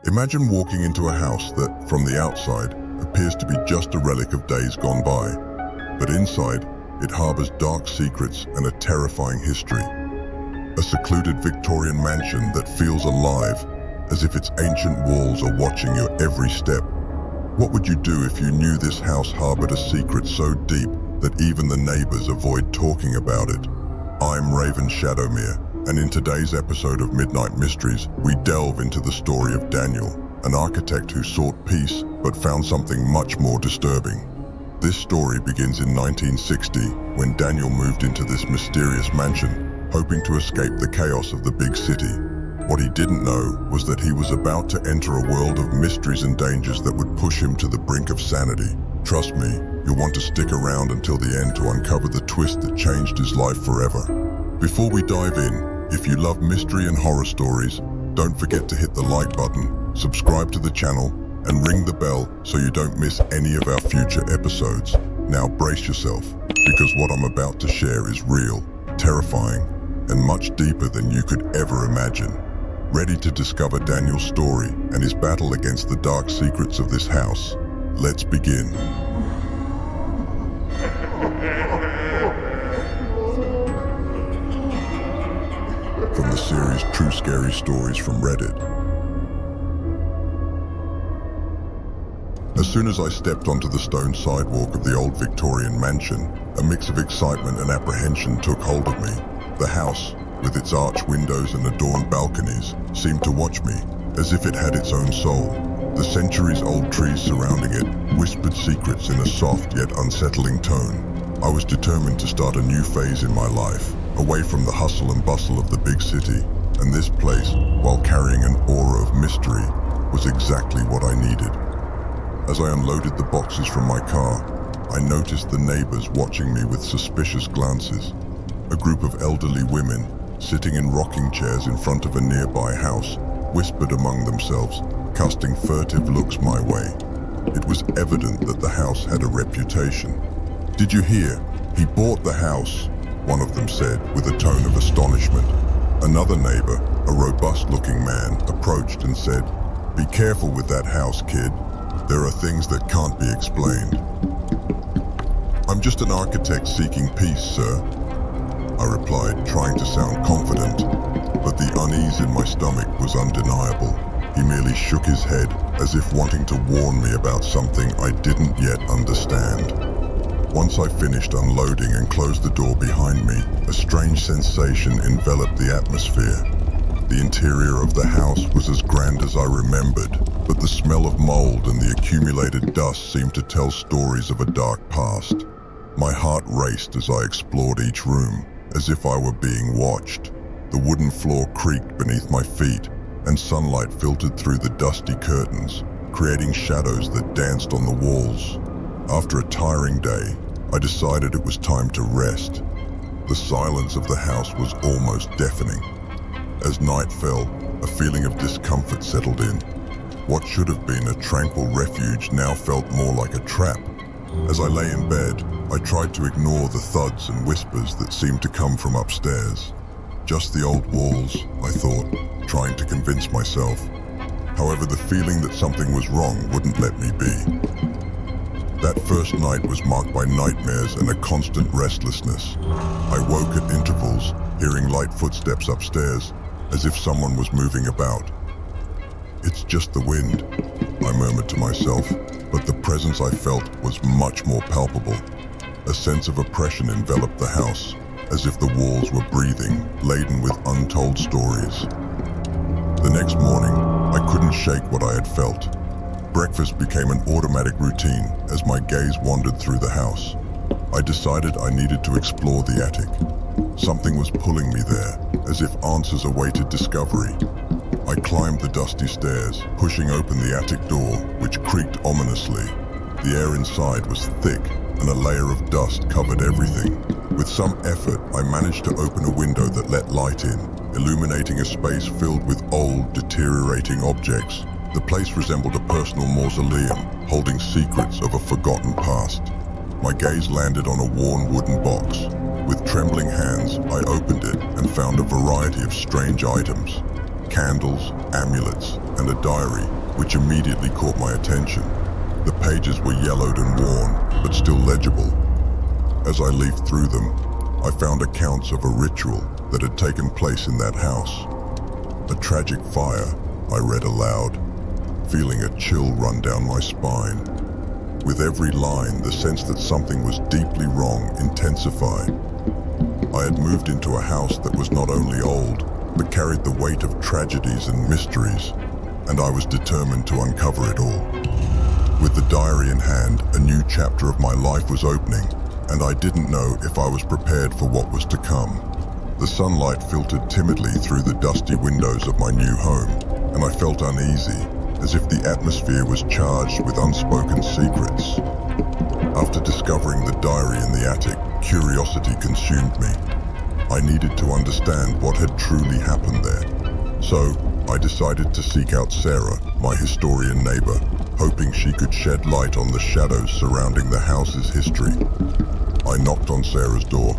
Imagine walking into a house that, from the outside, appears to be just a relic of days gone by. But inside, it harbors dark secrets and a terrifying history. A secluded Victorian mansion that feels alive, as if its ancient walls are watching your every step. What would you do if you knew this house harbored a secret so deep that even the neighbors avoid talking about it? I'm Raven Shadowmere, and in today's episode of Midnight Mysteries, we delve into the story of Daniel, an architect who sought peace but found something much more disturbing. This story begins in 1960 when Daniel moved into this mysterious mansion, hoping to escape the chaos of the big city. What he didn't know was that he was about to enter a world of mysteries and dangers that would push him to the brink of sanity. Trust me, you'll want to stick around until the end to uncover the twist that changed his life forever. Before we dive in, if you love mystery and horror stories, don't forget to hit the like button, subscribe to the channel, and ring the bell so you don't miss any of our future episodes. Now brace yourself, because what I'm about to share is real, terrifying, and much deeper than you could ever imagine. Ready to discover Daniel's story and his battle against the dark secrets of this house? Let's begin. From the series True Scary Stories from Reddit. As soon as I stepped onto the stone sidewalk of the old Victorian mansion, a mix of excitement and apprehension took hold of me. The house, with its arched windows and adorned balconies, seemed to watch me, as if it had its own soul. The centuries-old trees surrounding it whispered secrets in a soft yet unsettling tone. I was determined to start a new phase in my life, away from the hustle and bustle of the big city, and this place, while carrying an aura of mystery, was exactly what I needed. As I unloaded the boxes from my car, I noticed the neighbors watching me with suspicious glances. A group of elderly women, sitting in rocking chairs in front of a nearby house, whispered among themselves, casting furtive looks my way. It was evident that the house had a reputation. "Did you hear? He bought the house," one of them said with a tone of astonishment. Another neighbor, a robust-looking man, approached and said, "Be careful with that house, kid. There are things that can't be explained." "I'm just an architect seeking peace, sir," I replied, trying to sound confident, but the unease in my stomach was undeniable. He merely shook his head, as if wanting to warn me about something I didn't yet understand. Once I finished unloading and closed the door behind me, a strange sensation enveloped the atmosphere. The interior of the house was as grand as I remembered, but the smell of mold and the accumulated dust seemed to tell stories of a dark past. My heart raced as I explored each room, as if I were being watched. The wooden floor creaked beneath my feet, and sunlight filtered through the dusty curtains, creating shadows that danced on the walls. After a tiring day, I decided it was time to rest. The silence of the house was almost deafening. As night fell, a feeling of discomfort settled in. What should have been a tranquil refuge now felt more like a trap. As I lay in bed, I tried to ignore the thuds and whispers that seemed to come from upstairs. Just the old walls, I thought, trying to convince myself. However, the feeling that something was wrong wouldn't let me be. That first night was marked by nightmares and a constant restlessness. I woke at intervals, hearing light footsteps upstairs, as if someone was moving about. "It's just the wind," I murmured to myself, but the presence I felt was much more palpable. A sense of oppression enveloped the house, as if the walls were breathing, laden with untold stories. The next morning, I couldn't shake what I had felt. Breakfast became an automatic routine as my gaze wandered through the house. I decided I needed to explore the attic. Something was pulling me there, as if answers awaited discovery. I climbed the dusty stairs, pushing open the attic door, which creaked ominously. The air inside was thick, and a layer of dust covered everything. With some effort, I managed to open a window that let light in, illuminating a space filled with old, deteriorating objects. The place resembled a personal mausoleum, holding secrets of a forgotten past. My gaze landed on a worn wooden box. With trembling hands, I opened it and found a variety of strange items. candles, amulets, and a diary, which immediately caught my attention. The pages were yellowed and worn, but still legible. As I leafed through them, I found accounts of a ritual that had taken place in that house. A tragic fire, I read aloud, feeling a chill run down my spine. With every line, the sense that something was deeply wrong intensified. I had moved into a house that was not only old, but carried the weight of tragedies and mysteries, and I was determined to uncover it all. With the diary in hand, a new chapter of my life was opening, and I didn't know if I was prepared for what was to come. The sunlight filtered timidly through the dusty windows of my new home, and I felt uneasy, as if the atmosphere was charged with unspoken secrets. After discovering the diary in the attic, curiosity consumed me. I needed to understand what had truly happened there. So, I decided to seek out Sarah, my historian neighbor, hoping she could shed light on the shadows surrounding the house's history. I knocked on Sarah's door,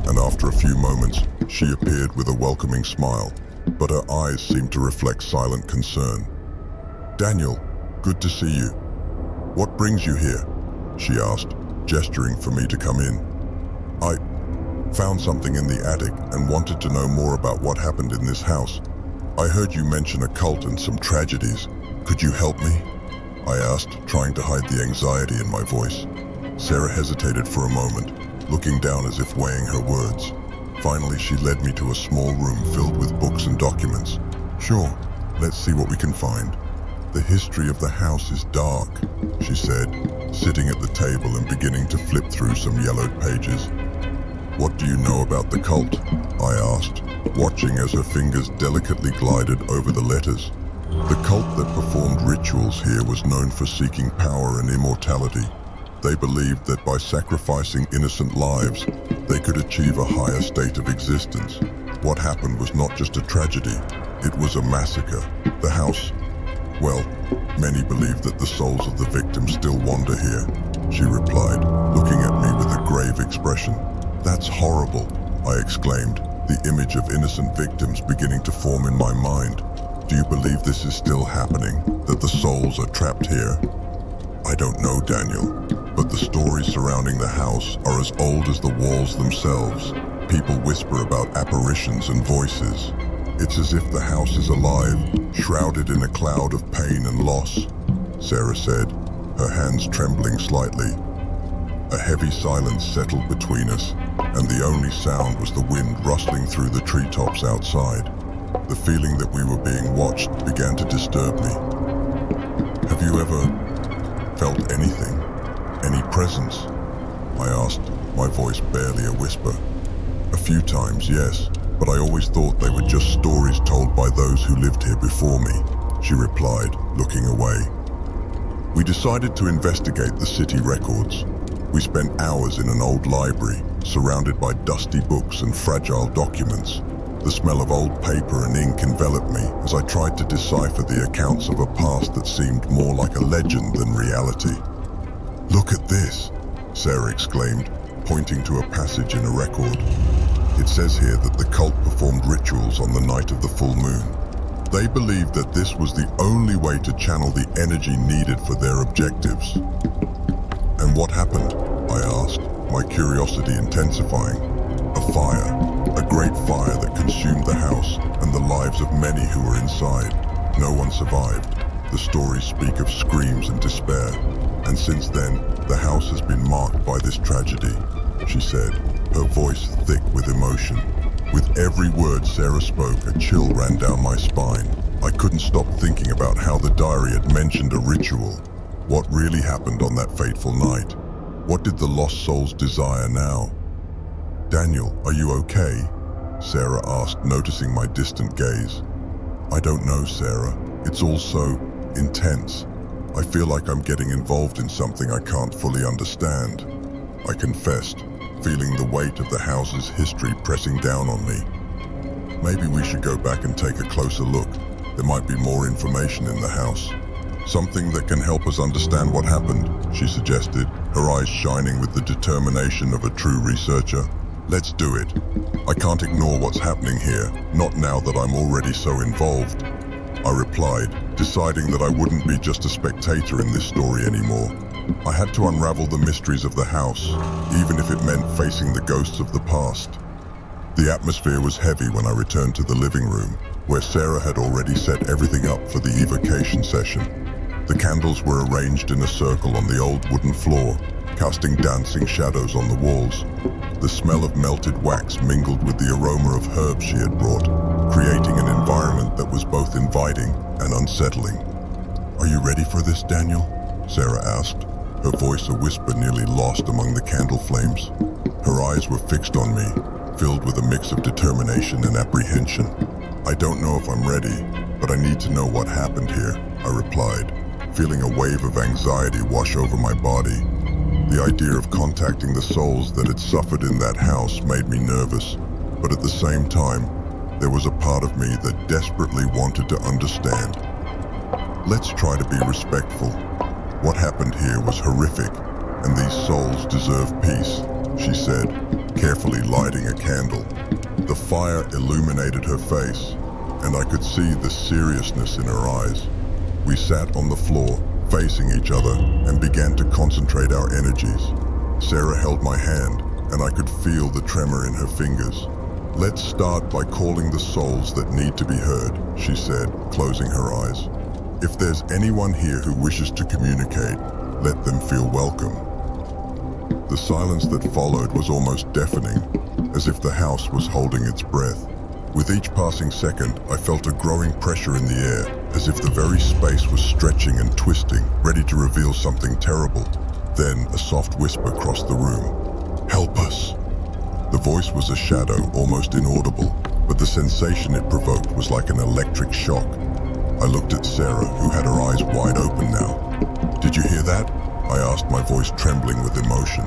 and after a few moments, she appeared with a welcoming smile, but her eyes seemed to reflect silent concern. "Daniel, good to see you. What brings you here?" she asked, gesturing for me to come in. "I found something in the attic and wanted to know more about what happened in this house. I heard you mention a cult and some tragedies. Could you help me?" I asked, trying to hide the anxiety in my voice. Sarah hesitated for a moment, looking down as if weighing her words. Finally, she led me to a small room filled with books and documents. "Sure, let's see what we can find." "The history of the house is dark," she said, sitting at the table and beginning to flip through some yellowed pages. "What do you know about the cult?" I asked, watching as her fingers delicately glided over the letters. "The cult that performed rituals here was known for seeking power and immortality. They believed that by sacrificing innocent lives, they could achieve a higher state of existence. What happened was not just a tragedy, it was a massacre. The house, well, many believe that the souls of the victims still wander here," she replied, looking at me with a grave expression. "That's horrible," I exclaimed, the image of innocent victims beginning to form in my mind. "Do you believe this is still happening, that the souls are trapped here?" "I don't know, Daniel, but the stories surrounding the house are as old as the walls themselves. People whisper about apparitions and voices. It's as if the house is alive, shrouded in a cloud of pain and loss," Sarah said, her hands trembling slightly. A heavy silence settled between us, and the only sound was the wind rustling through the treetops outside. The feeling that we were being watched began to disturb me. "Have you ever felt anything? Any presence?" I asked, my voice barely a whisper. "A few times, yes, but I always thought they were just stories told by those who lived here before me," she replied, looking away. We decided to investigate the city records. We spent hours in an old library, surrounded by dusty books and fragile documents. The smell of old paper and ink enveloped me as I tried to decipher the accounts of a past that seemed more like a legend than reality. "Look at this," Sarah exclaimed, pointing to a passage in a record. "It says here that the cult performed rituals on the night of the full moon. They believed that this was the only way to channel the energy needed for their objectives." "And what happened?" I asked, my curiosity intensifying. "A fire, a great fire that consumed the house and the lives of many who were inside. No one survived. The stories speak of screams and despair, and since then, the house has been marked by this tragedy," she said, her voice thick with emotion. With every word Sarah spoke, a chill ran down my spine. I couldn't stop thinking about how the diary had mentioned a ritual. What really happened on that fateful night? What did the lost souls desire now? "Daniel, are you okay?" Sarah asked, noticing my distant gaze. "I don't know, Sarah. It's all so intense. I feel like I'm getting involved in something I can't fully understand," I confessed, feeling the weight of the house's history pressing down on me. "Maybe we should go back and take a closer look. There might be more information in the house. Something that can help us understand what happened," she suggested, her eyes shining with the determination of a true researcher. Let's do it. I can't ignore what's happening here, not now that I'm already so involved. I replied, deciding that I wouldn't be just a spectator in this story anymore. I had to unravel the mysteries of the house, even if it meant facing the ghosts of the past. The atmosphere was heavy when I returned to the living room, where Sarah had already set everything up for the evocation session. The candles were arranged in a circle on the old wooden floor, casting dancing shadows on the walls. The smell of melted wax mingled with the aroma of herbs she had brought, creating an environment that was both inviting and unsettling. "Are you ready for this, Daniel?" Sarah asked, her voice a whisper nearly lost among the candle flames. Her eyes were fixed on me, filled with a mix of determination and apprehension. "I don't know if I'm ready, but I need to know what happened here," I replied, feeling a wave of anxiety wash over my body. The idea of contacting the souls that had suffered in that house made me nervous, but at the same time, there was a part of me that desperately wanted to understand. "Let's try to be respectful. What happened here was horrific, and these souls deserve peace," she said, carefully lighting a candle. The fire illuminated her face, and I could see the seriousness in her eyes. We sat on the floor, facing each other, and began to concentrate our energies. Sarah held my hand, and I could feel the tremor in her fingers. "Let's start by calling the souls that need to be heard," she said, closing her eyes. "If there's anyone here who wishes to communicate, let them feel welcome." The silence that followed was almost deafening, as if the house was holding its breath. With each passing second, I felt a growing pressure in the air, as if the very space was stretching and twisting, ready to reveal something terrible. Then a soft whisper crossed the room. "Help us." The voice was a shadow, almost inaudible, but the sensation it provoked was like an electric shock. I looked at Sarah, who had her eyes wide open now. "Did you hear that?" I asked, my voice trembling with emotion.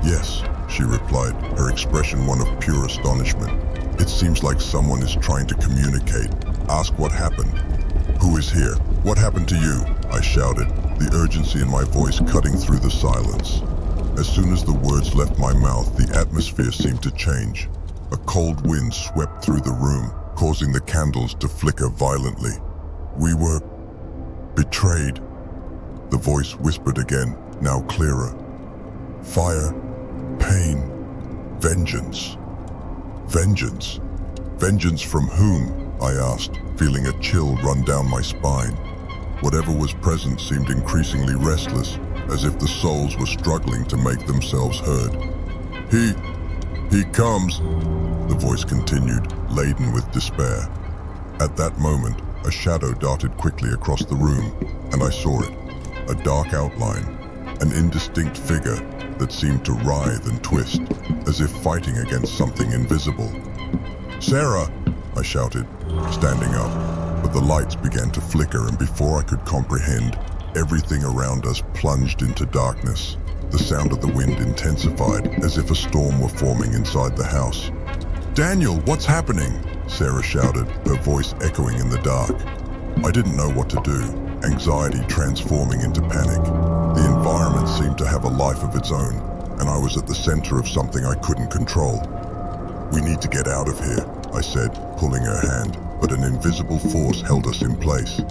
"Yes," she replied, her expression one of pure astonishment. "It seems like someone is trying to communicate. Ask what happened." "Who is here? What happened to you?" I shouted, the urgency in my voice cutting through the silence. As soon as the words left my mouth, the atmosphere seemed to change. A cold wind swept through the room, causing the candles to flicker violently. "We were betrayed," the voice whispered again, now clearer. "Fire, pain, vengeance. Vengeance? Vengeance from whom?" I asked, feeling a chill run down my spine. Whatever was present seemed increasingly restless, as if the souls were struggling to make themselves heard. He comes," the voice continued, laden with despair. At that moment, a shadow darted quickly across the room, and I saw it, a dark outline, an indistinct figure that seemed to writhe and twist, as if fighting against something invisible. "Sarah!" I shouted, standing up, but the lights began to flicker, and before I could comprehend, everything around us plunged into darkness. The sound of the wind intensified, as if a storm were forming inside the house. "Daniel, what's happening?" Sarah shouted, her voice echoing in the dark. I didn't know what to do, anxiety transforming into panic. The environment seemed to have a life of its own, and I was at the center of something I couldn't control. "We need to get out of here," I said, pulling her hand, but an invisible force held us in place.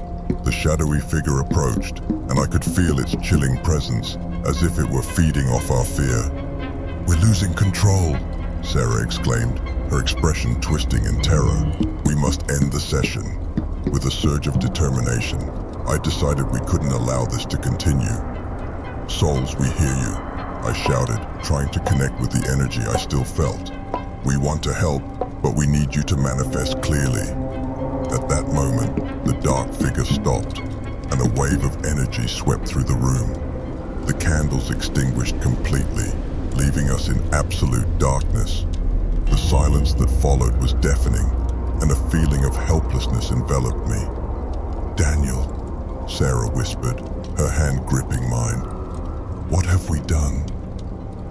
The shadowy figure approached, and I could feel its chilling presence, as if it were feeding off our fear. "We're losing control," Sarah exclaimed, her expression twisting in terror. "We must end the session." With a surge of determination, I decided we couldn't allow this to continue. "Souls, we hear you," I shouted, trying to connect with the energy I still felt. "We want to help, but we need you to manifest clearly." At that moment, the dark figure stopped, and a wave of energy swept through the room. The candles extinguished completely, leaving us in absolute darkness. The silence that followed was deafening, and a feeling of helplessness enveloped me. "Daniel," Sarah whispered, her hand gripping mine. "What have we done?"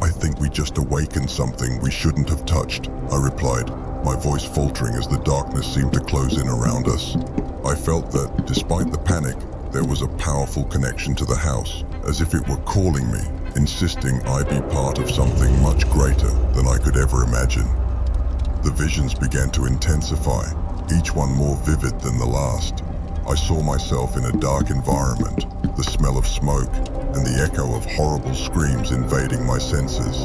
"I think we just awakened something we shouldn't have touched," I replied, my voice faltering as the darkness seemed to close in around us. I felt that, despite the panic, there was a powerful connection to the house, as if it were calling me, insisting I be part of something much greater than I could ever imagine. The visions began to intensify, each one more vivid than the last. I saw myself in a dark environment, the smell of smoke, and the echo of horrible screams invading my senses.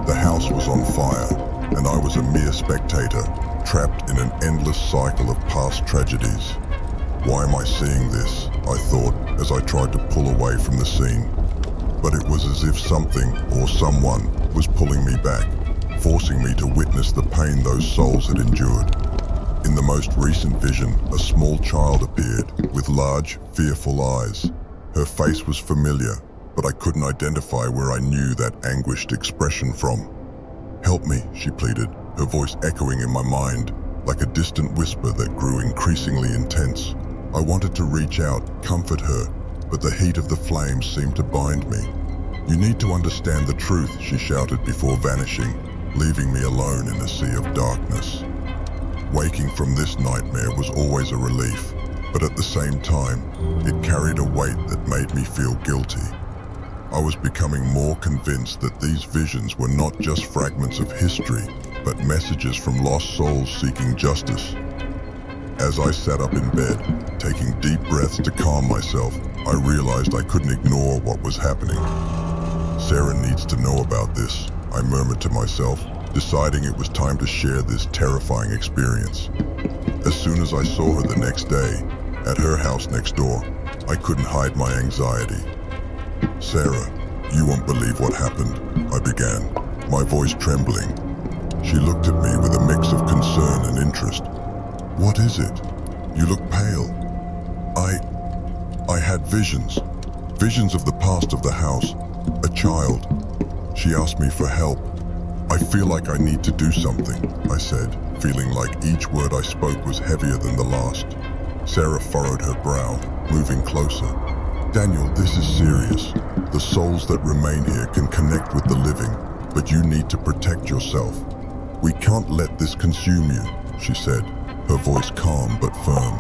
The house was on fire, and I was a mere spectator, trapped in an endless cycle of past tragedies. Why am I seeing this? I thought as I tried to pull away from the scene. But it was as if something or someone was pulling me back, forcing me to witness the pain those souls had endured. In the most recent vision, a small child appeared with large, fearful eyes. Her face was familiar, but I couldn't identify where I knew that anguished expression from. "Help me," she pleaded, her voice echoing in my mind like a distant whisper that grew increasingly intense. I wanted to reach out, comfort her, but the heat of the flames seemed to bind me. "You need to understand the truth," she shouted before vanishing, leaving me alone in a sea of darkness. Waking from this nightmare was always a relief, but at the same time, it carried a weight that made me feel guilty. I was becoming more convinced that these visions were not just fragments of history, but messages from lost souls seeking justice. As I sat up in bed, taking deep breaths to calm myself, I realized I couldn't ignore what was happening. "Sarah needs to know about this," I murmured to myself, deciding it was time to share this terrifying experience. As soon as I saw her the next day, at her house next door, I couldn't hide my anxiety. "Sarah, you won't believe what happened," I began, my voice trembling. She looked at me with a mix of concern and interest. "What is it? You look pale." I had visions of the past of the house, a child. She asked me for help. "I feel like I need to do something," I said, feeling like each word I spoke was heavier than the last. Sarah furrowed her brow, moving closer. "Daniel, this is serious. The souls that remain here can connect with the living, but you need to protect yourself. We can't let this consume you," she said, her voice calm but firm.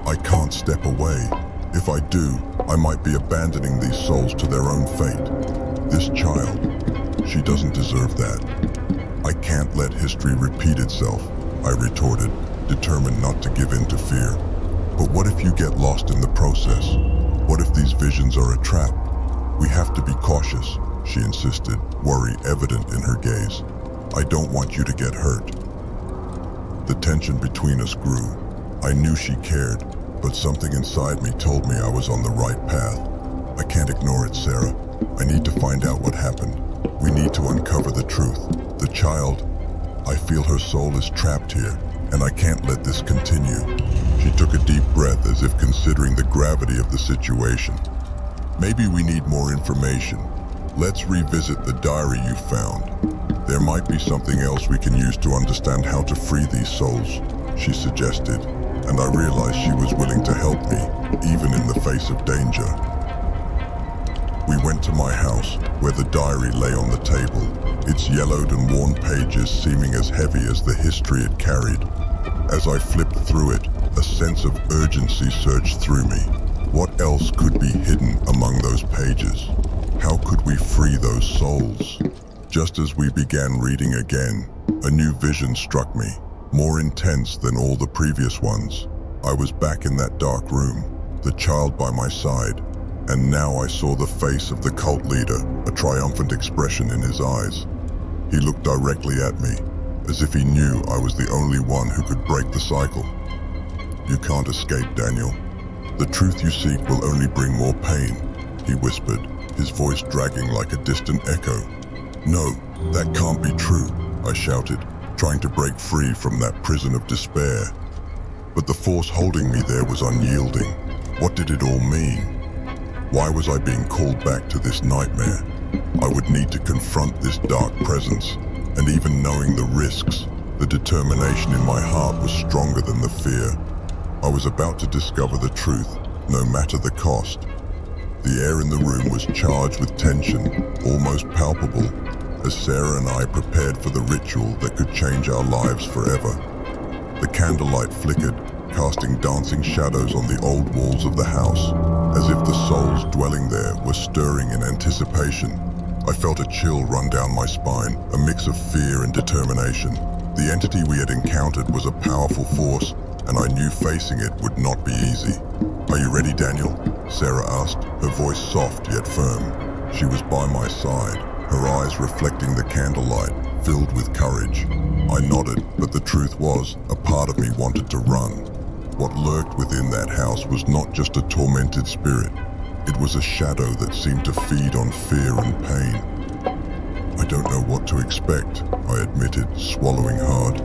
"I can't step away. If I do, I might be abandoning these souls to their own fate. This child, she doesn't deserve that." "I can't let history repeat itself," I retorted, determined not to give in to fear. "But what if you get lost in the process? What if these visions are a trap? We have to be cautious," she insisted, worry evident in her gaze. "I don't want you to get hurt." The tension between us grew. I knew she cared, but something inside me told me I was on the right path. "I can't ignore it, Sarah. I need to find out what happened. We need to uncover the truth. The child, I feel her soul is trapped here, and I can't let this continue." She took a deep breath as if considering the gravity of the situation. "Maybe we need more information. Let's revisit the diary you found. There might be something else we can use to understand how to free these souls," she suggested, and I realized she was willing to help me, even in the face of danger. We went to my house, where the diary lay on the table, its yellowed and worn pages seeming as heavy as the history it carried. As I flipped through it, a sense of urgency surged through me. What else could be hidden among those pages? How could we free those souls? Just as we began reading again, a new vision struck me, more intense than all the previous ones. I was back in that dark room, the child by my side, and now I saw the face of the cult leader, a triumphant expression in his eyes. He looked directly at me, as if he knew I was the only one who could break the cycle. "You can't escape, Daniel. The truth you seek will only bring more pain," he whispered, his voice dragging like a distant echo. "No, that can't be true," I shouted, trying to break free from that prison of despair. But the force holding me there was unyielding. What did it all mean? Why was I being called back to this nightmare? I would need to confront this dark presence, and even knowing the risks, the determination in my heart was stronger than the fear. I was about to discover the truth, no matter the cost. The air in the room was charged with tension, almost palpable, as Sarah and I prepared for the ritual that could change our lives forever. The candlelight flickered, casting dancing shadows on the old walls of the house, as if the souls dwelling there were stirring in anticipation. I felt a chill run down my spine, a mix of fear and determination. The entity we had encountered was a powerful force, and I knew facing it would not be easy. "Are you ready, Daniel?" Sarah asked, her voice soft yet firm. She was by my side, her eyes reflecting the candlelight, filled with courage. I nodded, but the truth was, a part of me wanted to run. What lurked within that house was not just a tormented spirit. It was a shadow that seemed to feed on fear and pain. "I don't know what to expect," I admitted, swallowing hard.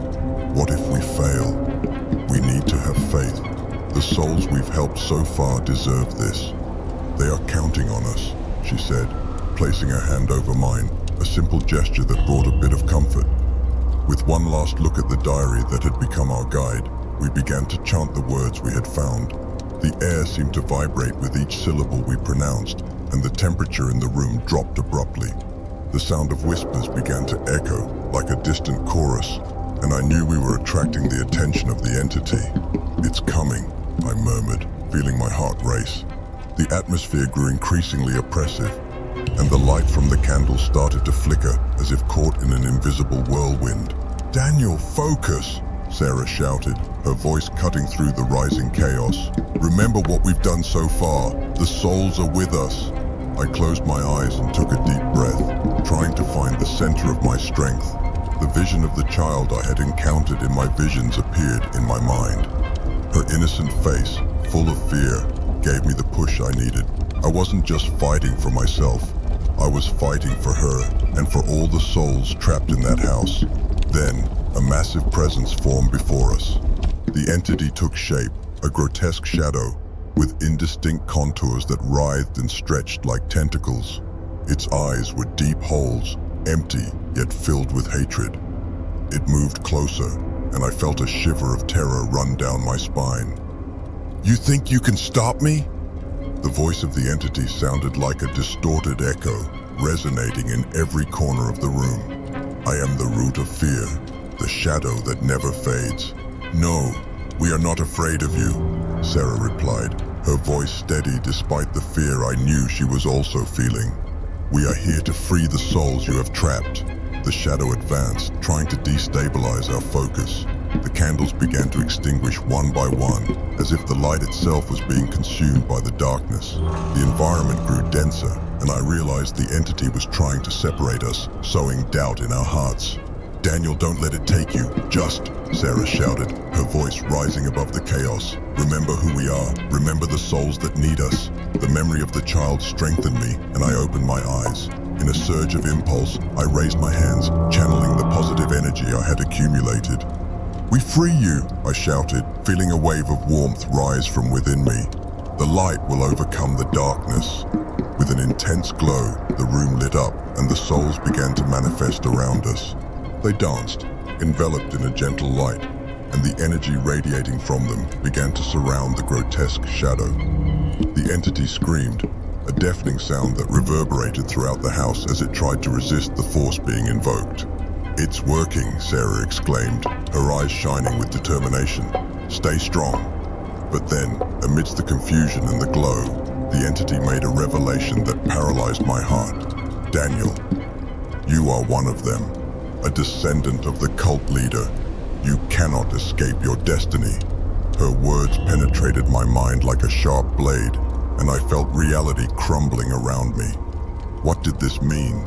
"What if we fail? We need to have faith. The souls we've helped so far deserve this. They are counting on us," she said, placing her hand over mine, a simple gesture that brought a bit of comfort. With one last look at the diary that had become our guide, we began to chant the words we had found. The air seemed to vibrate with each syllable we pronounced, and the temperature in the room dropped abruptly. The sound of whispers began to echo, like a distant chorus, and I knew we were attracting the attention of the entity. "It's coming," I murmured, feeling my heart race. The atmosphere grew increasingly oppressive, and the light from the candles started to flicker as if caught in an invisible whirlwind. "Daniel, focus!" Sarah shouted, her voice cutting through the rising chaos. "Remember what we've done so far. The souls are with us." I closed my eyes and took a deep breath, trying to find the center of my strength. The vision of the child I had encountered in my visions appeared in my mind. Her innocent face, full of fear, gave me the push I needed. I wasn't just fighting for myself. I was fighting for her and for all the souls trapped in that house. Then, a massive presence formed before us. The entity took shape, a grotesque shadow, with indistinct contours that writhed and stretched like tentacles. Its eyes were deep holes, empty yet filled with hatred. It moved closer, and I felt a shiver of terror run down my spine. "You think you can stop me?" The voice of the entity sounded like a distorted echo, resonating in every corner of the room. "I am the root of fear, the shadow that never fades. No, we are not afraid of you," Sarah replied, her voice steady despite the fear I knew she was also feeling. "We are here to free the souls you have trapped." The shadow advanced, trying to destabilize our focus. The candles began to extinguish one by one, as if the light itself was being consumed by the darkness. The environment grew denser, and I realized the entity was trying to separate us, sowing doubt in our hearts. "Daniel, don't let it take you. Just," Sarah shouted, her voice rising above the chaos. "Remember who we are. Remember the souls that need us." The memory of the child strengthened me, and I opened my eyes. In a surge of impulse, I raised my hands, channeling the positive energy I had accumulated. "We free you," I shouted, feeling a wave of warmth rise from within me. "The light will overcome the darkness." With an intense glow, the room lit up, and the souls began to manifest around us. They danced, enveloped in a gentle light, and the energy radiating from them began to surround the grotesque shadow. The entity screamed, a deafening sound that reverberated throughout the house as it tried to resist the force being invoked. "It's working," Sarah exclaimed, her eyes shining with determination. "Stay strong." But then, amidst the confusion and the glow, the entity made a revelation that paralyzed my heart. "Daniel, you are one of them, a descendant of the cult leader. You cannot escape your destiny." Her words penetrated my mind like a sharp blade, and I felt reality crumbling around me. What did this mean?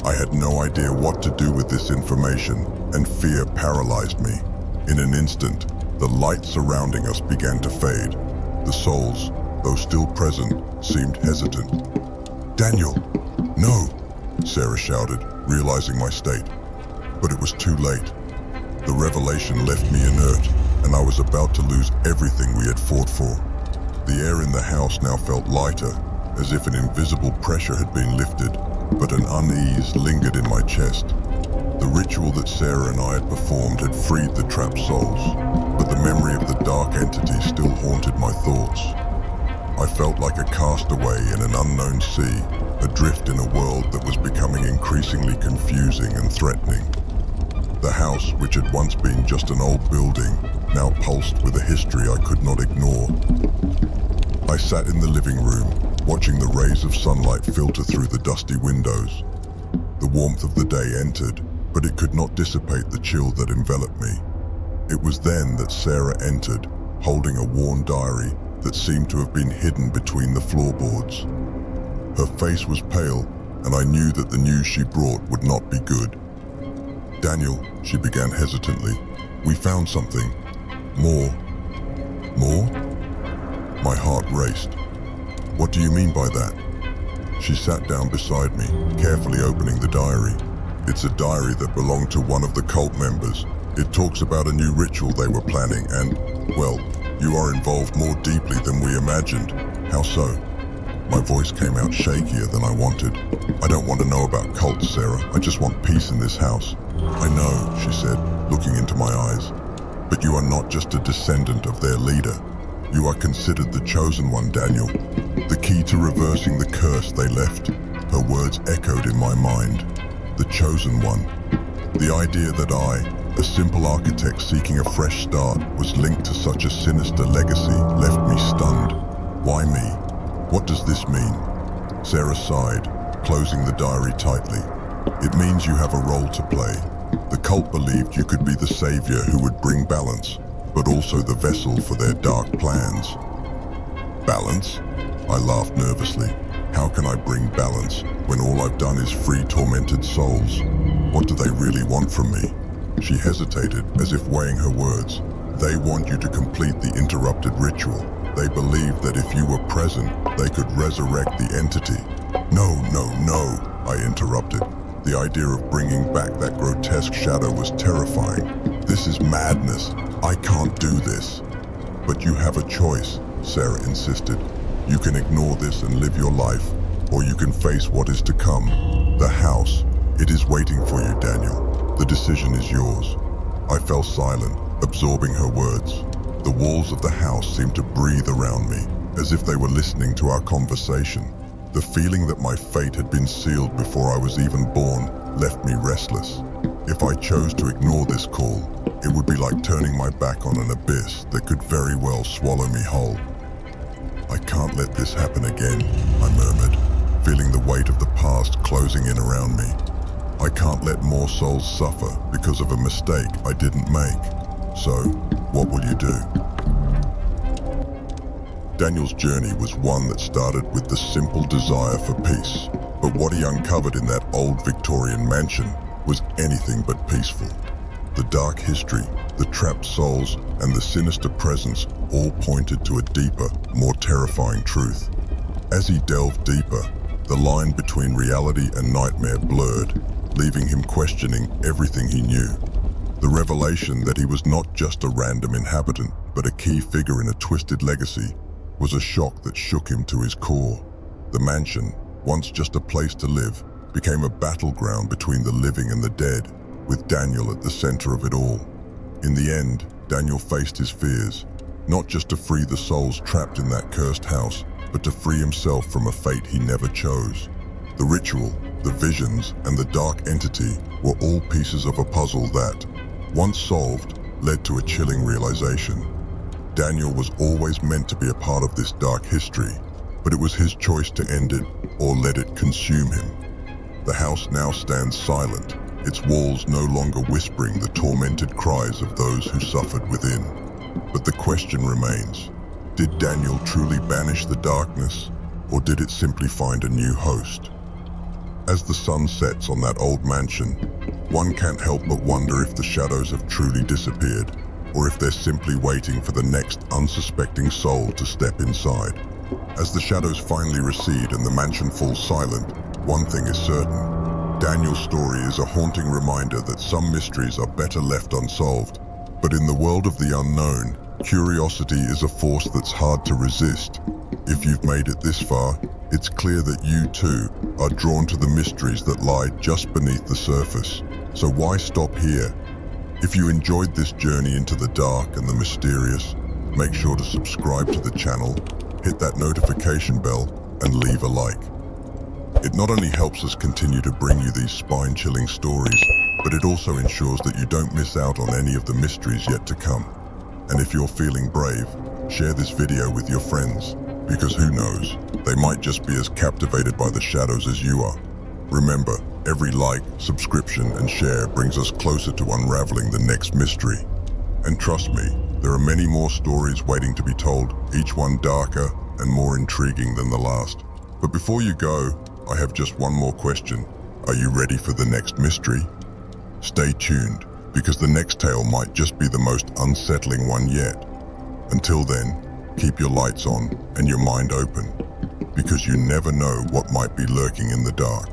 I had no idea what to do with this information, and fear paralyzed me. In an instant, the light surrounding us began to fade. The souls, though still present, seemed hesitant. "Daniel, no!" Sarah shouted, realizing my state. But it was too late. The revelation left me inert, and I was about to lose everything we had fought for. The air in the house now felt lighter, as if an invisible pressure had been lifted, but an unease lingered in my chest. The ritual that Sarah and I had performed had freed the trapped souls, but the memory of the dark entity still haunted my thoughts. I felt like a castaway in an unknown sea, adrift in a world that was becoming increasingly confusing and threatening. The house, which had once been just an old building, now pulsed with a history I could not ignore. I sat in the living room, watching the rays of sunlight filter through the dusty windows. The warmth of the day entered, but it could not dissipate the chill that enveloped me. It was then that Sarah entered, holding a worn diary that seemed to have been hidden between the floorboards. Her face was pale, and I knew that the news she brought would not be good. "Daniel," she began hesitantly, "we found something. More." "More?" My heart raced. "What do you mean by that?" She sat down beside me, carefully opening the diary. "It's a diary that belonged to one of the cult members. It talks about a new ritual they were planning and, well, you are involved more deeply than we imagined." "How so?" My voice came out shakier than I wanted. "I don't want to know about cults, Sarah. I just want peace in this house." "I know," she said, looking into my eyes. "But you are not just a descendant of their leader. You are considered the chosen one, Daniel. The key to reversing the curse they left." Her words echoed in my mind. The chosen one. The idea that I, a simple architect seeking a fresh start, was linked to such a sinister legacy left me stunned. Why me? What does this mean? Sarah sighed, closing the diary tightly. "It means you have a role to play. The cult believed you could be the savior who would bring balance, but also the vessel for their dark plans." "Balance?" I laughed nervously. "How can I bring balance when all I've done is free tormented souls? What do they really want from me?" She hesitated, as if weighing her words. "They want you to complete the interrupted ritual. They believe that if you were present, they could resurrect the entity." No, I interrupted. The idea of bringing back that grotesque shadow was terrifying. "This is madness. I can't do this." "But you have a choice," Sarah insisted. "You can ignore this and live your life, or you can face what is to come. The house, it is waiting for you, Daniel. The decision is yours." I fell silent, absorbing her words. The walls of the house seemed to breathe around me, as if they were listening to our conversation. The feeling that my fate had been sealed before I was even born left me restless. If I chose to ignore this call, it would be like turning my back on an abyss that could very well swallow me whole. "I can't let this happen again," I murmured, feeling the weight of the past closing in around me. "I can't let more souls suffer because of a mistake I didn't make. So, what will you do?" Daniel's journey was one that started with the simple desire for peace, but what he uncovered in that old Victorian mansion was anything but peaceful. The dark history, the trapped souls, and the sinister presence all pointed to a deeper, more terrifying truth. As he delved deeper, the line between reality and nightmare blurred, leaving him questioning everything he knew. The revelation that he was not just a random inhabitant, but a key figure in a twisted legacy, was a shock that shook him to his core. The mansion, once just a place to live, became a battleground between the living and the dead, with Daniel at the center of it all. In the end, Daniel faced his fears, not just to free the souls trapped in that cursed house, but to free himself from a fate he never chose. The ritual, the visions, and the dark entity were all pieces of a puzzle that, once solved, led to a chilling realization. Daniel was always meant to be a part of this dark history, but it was his choice to end it or let it consume him. The house now stands silent, its walls no longer whispering the tormented cries of those who suffered within. But the question remains, did Daniel truly banish the darkness, or did it simply find a new host? As the sun sets on that old mansion, one can't help but wonder if the shadows have truly disappeared, or if they're simply waiting for the next unsuspecting soul to step inside. As the shadows finally recede and the mansion falls silent, one thing is certain. Daniel's story is a haunting reminder that some mysteries are better left unsolved. But in the world of the unknown, curiosity is a force that's hard to resist. If you've made it this far, it's clear that you too are drawn to the mysteries that lie just beneath the surface. So why stop here? If you enjoyed this journey into the dark and the mysterious, make sure to subscribe to the channel, hit that notification bell, and leave a like. It not only helps us continue to bring you these spine-chilling stories, but it also ensures that you don't miss out on any of the mysteries yet to come. And if you're feeling brave, share this video with your friends, because who knows, they might just be as captivated by the shadows as you are. Remember, every like, subscription, and share brings us closer to unraveling the next mystery. And trust me, there are many more stories waiting to be told, each one darker and more intriguing than the last. But before you go, I have just one more question. Are you ready for the next mystery? Stay tuned, because the next tale might just be the most unsettling one yet. Until then, keep your lights on and your mind open, because you never know what might be lurking in the dark.